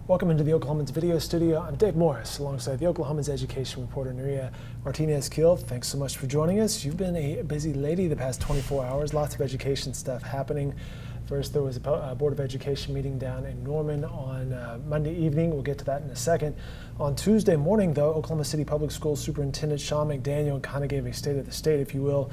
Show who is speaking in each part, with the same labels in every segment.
Speaker 1: Welcome into the Oklahoman's video studio. I'm Dave Morris, alongside the Oklahoman's education reporter, Martinez-Keel. Thanks so much for joining us. You've been a busy lady the past 24 hours, lots of education stuff happening. First, there was a Board of Education meeting down in Norman on Monday evening. We'll get to that in a second. On Tuesday morning, though, Oklahoma City Public Schools Superintendent Sean McDaniel kind of gave a state of the state, if you will,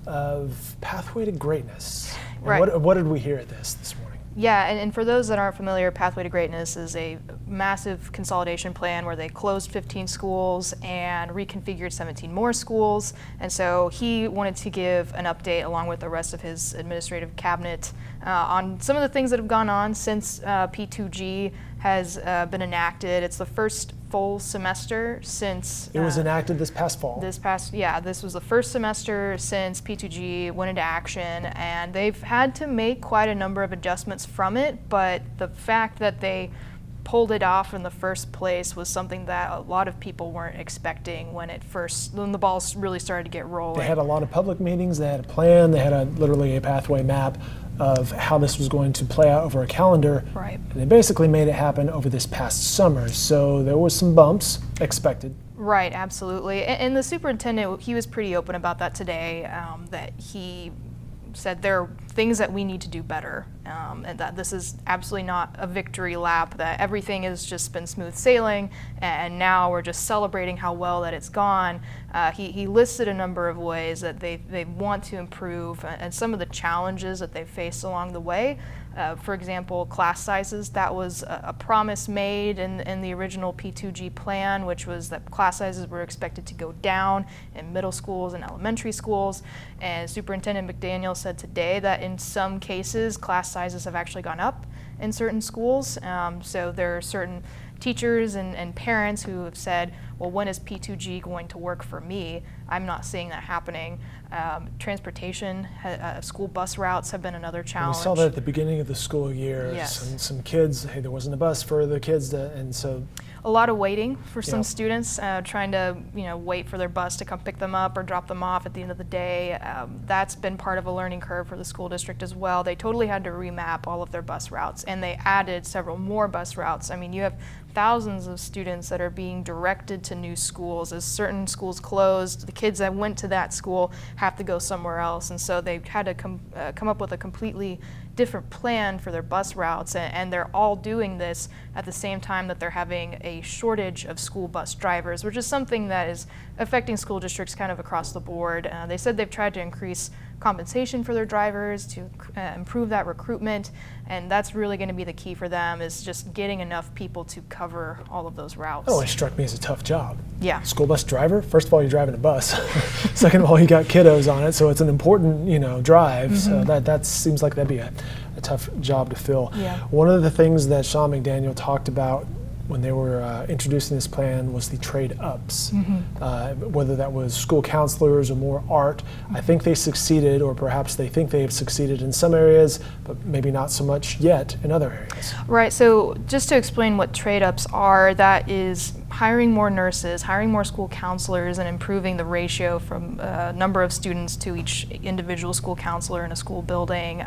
Speaker 1: of Pathway to Greatness. Right. What did we hear at this morning?
Speaker 2: Yeah, and for those that aren't familiar, Pathway to Greatness is a massive consolidation plan where they closed 15 schools and reconfigured 17 more schools. And so he wanted to give an update along with the rest of his administrative cabinet on some of the things that have gone on since P2G has been enacted. It's the first full semester since
Speaker 1: it was enacted this past fall.
Speaker 2: This was the first semester since P2G went into action, and they've had to make quite a number of adjustments from it, but the fact that they pulled it off in the first place was something that a lot of people weren't expecting when the balls really started to get rolling.
Speaker 1: They had a lot of public meetings, they had a plan, they had literally a pathway map of how this was going to play out over a calendar.
Speaker 2: Right.
Speaker 1: And they basically made it happen over this past summer. So there was some bumps expected.
Speaker 2: Right, absolutely. And the superintendent, he was pretty open about that today, that he said there are things that we need to do better, and that this is absolutely not a victory lap, that everything has just been smooth sailing and now we're just celebrating how well that it's gone. He listed a number of ways that they want to improve and some of the challenges that they've faced along the way. For example, class sizes. That was a promise made in the original P2G plan, which was that class sizes were expected to go down in middle schools and elementary schools. And Superintendent McDaniel said today that in some cases, class sizes have actually gone up in certain schools. So there are certain teachers and parents who have said, well, when is P2G going to work for me? I'm not seeing that happening. Transportation, school bus routes have been another challenge.
Speaker 1: And we saw that at the beginning of the school year.
Speaker 2: Yes.
Speaker 1: Some kids, hey, there wasn't a bus for the kids, and so.
Speaker 2: A lot of waiting for some students, trying to wait for their bus to come pick them up or drop them off at the end of the day. That's been part of a learning curve for the school district as well. They totally had to remap all of their bus routes, and they added several more bus routes. I mean, you have thousands of students that are being directed to new schools. As certain schools closed, the kids that went to that school have to go somewhere else, and so they had to come up with a completely different plan for their bus routes, and they're all doing this at the same time that they're having a shortage of school bus drivers, which is something that is affecting school districts kind of across the board. They said they've tried to increase compensation for their drivers to improve that recruitment, and that's really going to be the key for them, is just getting enough people to cover all of those routes.
Speaker 1: That always struck me as a tough job.
Speaker 2: Yeah.
Speaker 1: School bus driver, first of all, you're driving a bus. Second of all, you got kiddos on it, so it's an important drive. Mm-hmm. So that seems like that'd be a tough job to fill.
Speaker 2: Yeah.
Speaker 1: One of the things that Sean McDaniel talked about when they were introducing this plan was the trade-ups, whether that was school counselors or more art. I think they succeeded, or perhaps they think they have succeeded in some areas, but maybe not so much yet in other areas.
Speaker 2: Right, so just to explain what trade-ups are, that is hiring more nurses, hiring more school counselors, and improving the ratio from number of students to each individual school counselor in a school building,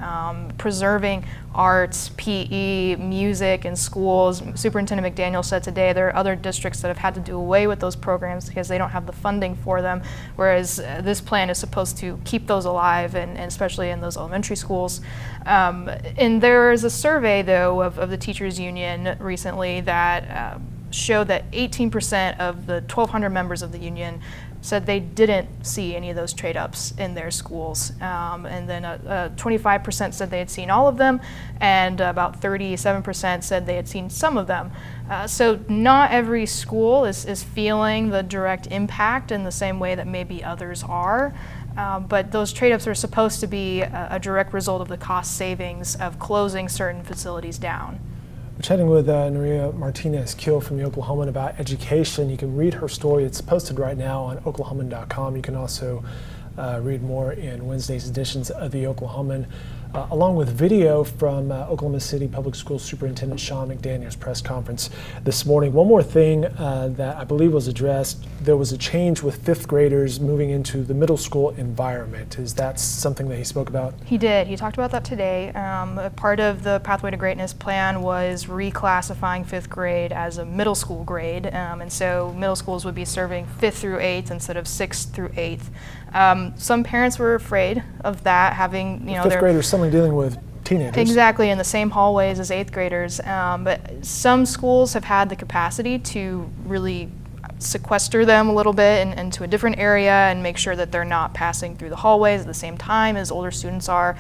Speaker 2: preserving arts, PE, music in schools. Superintendent McDaniel said today there are other districts that have had to do away with those programs because they don't have the funding for them, whereas this plan is supposed to keep those alive, and especially in those elementary schools. And there is a survey, though, of the teachers union recently that showed that 18% of the 1,200 members of the union said they didn't see any of those trade-ups in their schools. And then 25% said they had seen all of them, and about 37% said they had seen some of them. So not every school is feeling the direct impact in the same way that maybe others are. But those trade-ups are supposed to be a direct result of the cost savings of closing certain facilities down.
Speaker 1: We're chatting with Martinez-Keel from the Oklahoman about education. You can read her story. It's posted right now on Oklahoman.com. You can also read more in Wednesday's editions of the Oklahoman. along with video from Oklahoma City Public Schools Superintendent Sean McDaniel's press conference this morning. One more thing that I believe was addressed, there was a change with fifth graders moving into the middle school environment. Is that something that he spoke about?
Speaker 2: He did. He talked about that today. A part of the Pathway to Greatness plan was reclassifying fifth grade as a middle school grade, and so middle schools would be serving 5th through 8th instead of 6th through 8th. Some parents were afraid of that, having, you know,
Speaker 1: fifth graders suddenly dealing with teenagers.
Speaker 2: Exactly, in the same hallways as 8th graders. But some schools have had the capacity to really sequester them a little bit into a different area and make sure that they're not passing through the hallways at the same time as older students are.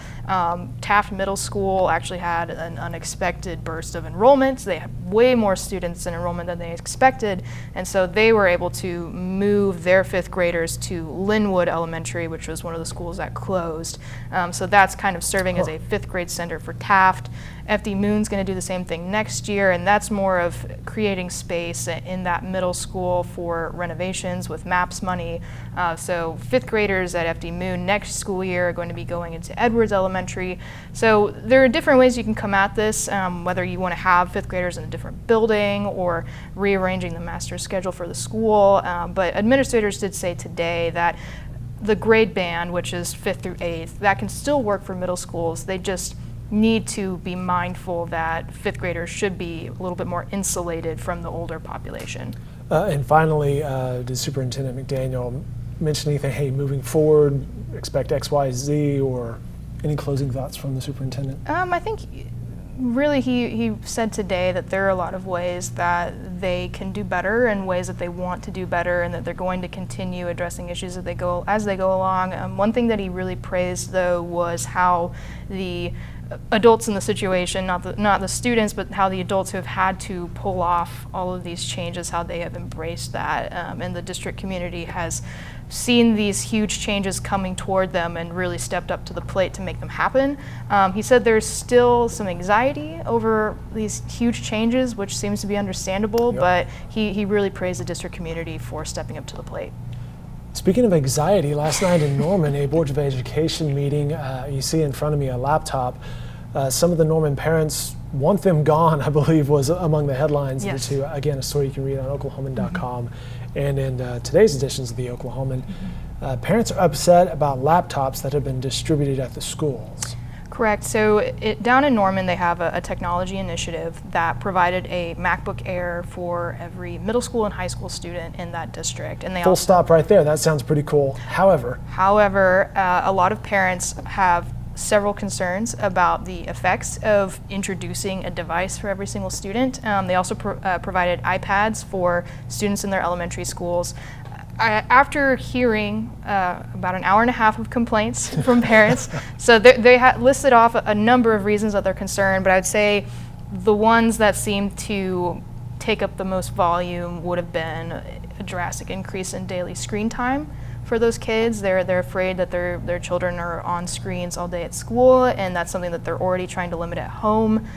Speaker 2: Taft Middle School actually had an unexpected burst of enrollment. They had way more students in enrollment than they expected, and so they were able to move their 5th graders to Linwood Elementary, which was one of the schools that closed. So that's kind of serving as a 5th grade center for Taft. FD Moon's going to do the same thing next year, and that's more of creating space in that middle school for renovations with MAPS money. So 5th graders at FD Moon next school year are going to be going into Edwards Elementary. So there are different ways you can come at this, whether you want to have 5th graders in a different building or rearranging the master schedule for the school. But administrators did say today that the grade band, which is 5th through 8th, that can still work for middle schools. They just need to be mindful that 5th graders should be a little bit more insulated from the older population.
Speaker 1: And finally, did Superintendent McDaniel mention anything, hey, moving forward, expect X, Y, Z, or any closing thoughts from the superintendent?
Speaker 2: I think really he said today that there are a lot of ways that they can do better and ways that they want to do better, and that they're going to continue addressing issues as they go along. One thing that he really praised, though, was how the adults in the situation, not the students, but how the adults who have had to pull off all of these changes, how they have embraced that, and the district community has seen these huge changes coming toward them and really stepped up to the plate to make them happen. He said there's still some anxiety over these huge changes, which seems to be understandable, but he really praised the district community for stepping up to the plate.
Speaker 1: Speaking of anxiety, last night in Norman, a Board of Education meeting, you see in front of me a laptop. Some of the Norman parents want them gone, I believe, was among the headlines.
Speaker 2: Yes.
Speaker 1: Again, a story you can read on Oklahoman.com and in today's editions of the Oklahoman. Parents are upset about laptops that have been distributed at the schools.
Speaker 2: Correct. So down in Norman, they have a technology initiative that provided a MacBook Air for every middle school and high school student in that district. And they
Speaker 1: Full stop right there. That sounds pretty cool. However,
Speaker 2: a lot of parents have several concerns about the effects of introducing a device for every single student. They also provided iPads for students in their elementary schools. After hearing about an hour and a half of complaints from parents, so they listed off a number of reasons that they're concerned, but I would say the ones that seem to take up the most volume would have been a drastic increase in daily screen time for those kids. They're afraid that their children are on screens all day at school, and that's something that they're already trying to limit at home.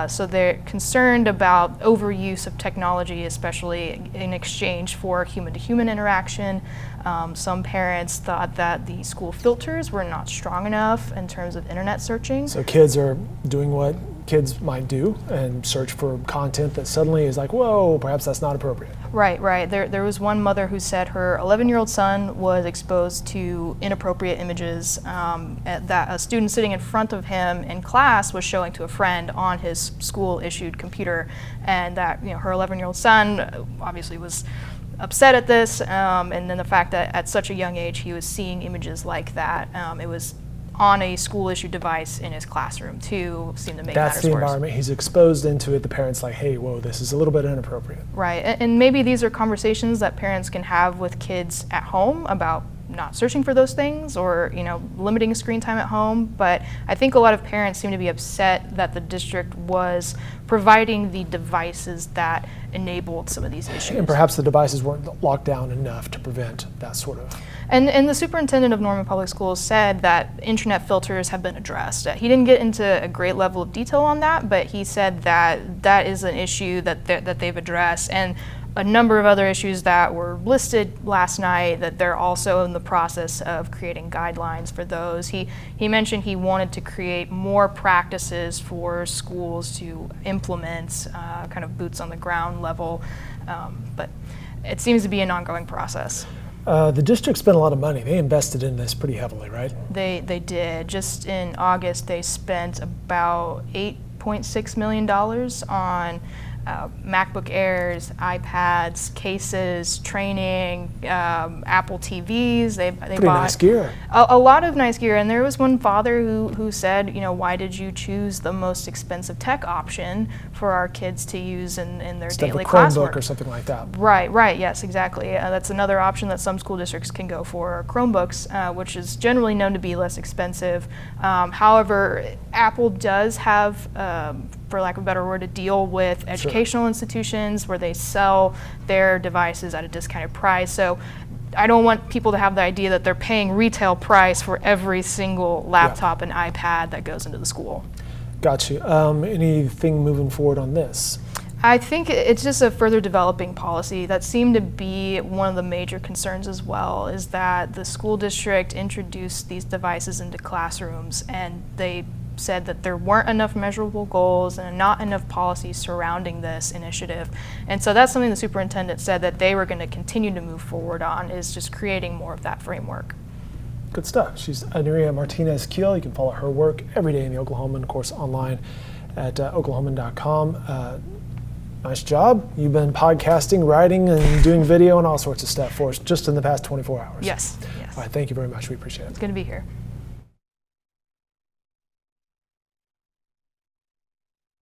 Speaker 2: So they're concerned about overuse of technology, especially in exchange for human-to-human interaction. Some parents thought that the school filters were not strong enough in terms of internet searching.
Speaker 1: So kids are doing what kids might do and search for content that suddenly is like, whoa, perhaps that's not appropriate.
Speaker 2: Right. There was one mother who said her 11-year-old son was exposed to inappropriate images that a student sitting in front of him in class was showing to a friend on his school-issued computer, and that her 11-year-old son obviously was upset at this, and then the fact that at such a young age he was seeing images like that. It was on a school-issued device in his classroom too, seemed to make matters worse.
Speaker 1: That's the environment he's exposed into it. The parents like, hey, whoa, this is a little bit inappropriate.
Speaker 2: Right, and maybe these are conversations that parents can have with kids at home about not searching for those things, or limiting screen time at home. But I think a lot of parents seem to be upset that the district was providing the devices that enabled some of these issues.
Speaker 1: And perhaps the devices weren't locked down enough to prevent that sort of.
Speaker 2: And the superintendent of Norman Public Schools said that internet filters have been addressed. He didn't get into a great level of detail on that, but he said that that is an issue that they've addressed. And a number of other issues that were listed last night that they're also in the process of creating guidelines for those. He mentioned he wanted to create more practices for schools to implement, kind of boots on the ground level, but it seems to be an ongoing process.
Speaker 1: The district spent a lot of money. They invested in this pretty heavily, right?
Speaker 2: They did. Just in August, they spent about $8.6 million on MacBook Airs, iPads, cases, training, Apple TVs. They
Speaker 1: Pretty
Speaker 2: bought
Speaker 1: nice gear.
Speaker 2: a lot of nice gear. And there was one father who said, why did you choose the most expensive tech option for our kids to use in their
Speaker 1: Instead
Speaker 2: daily
Speaker 1: of a Chromebook
Speaker 2: classwork?
Speaker 1: or something like that.
Speaker 2: Right, yes, exactly. That's another option that some school districts can go for, Chromebooks, which is generally known to be less expensive. However, Apple does have, for lack of a better word, a deal with educational institutions where they sell their devices at a discounted price. So I don't want people to have the idea that they're paying retail price for every single laptop and iPad that goes into the school.
Speaker 1: Got you. Anything moving forward on this?
Speaker 2: I think it's just a further developing policy. That seemed to be one of the major concerns as well, is that the school district introduced these devices into classrooms and they said that there weren't enough measurable goals and not enough policies surrounding this initiative. And so that's something the superintendent said that they were going to continue to move forward on, is just creating more of that framework.
Speaker 1: Good stuff. She's Nerea Martinez-Keel. You can follow her work every day in the Oklahoman, of course, online at Oklahoman.com. Nice job. You've been podcasting, writing, and doing video and all sorts of stuff for us just in the past 24 hours.
Speaker 2: Yes.
Speaker 1: All right, thank you very much. We appreciate it.
Speaker 2: It's good to be here.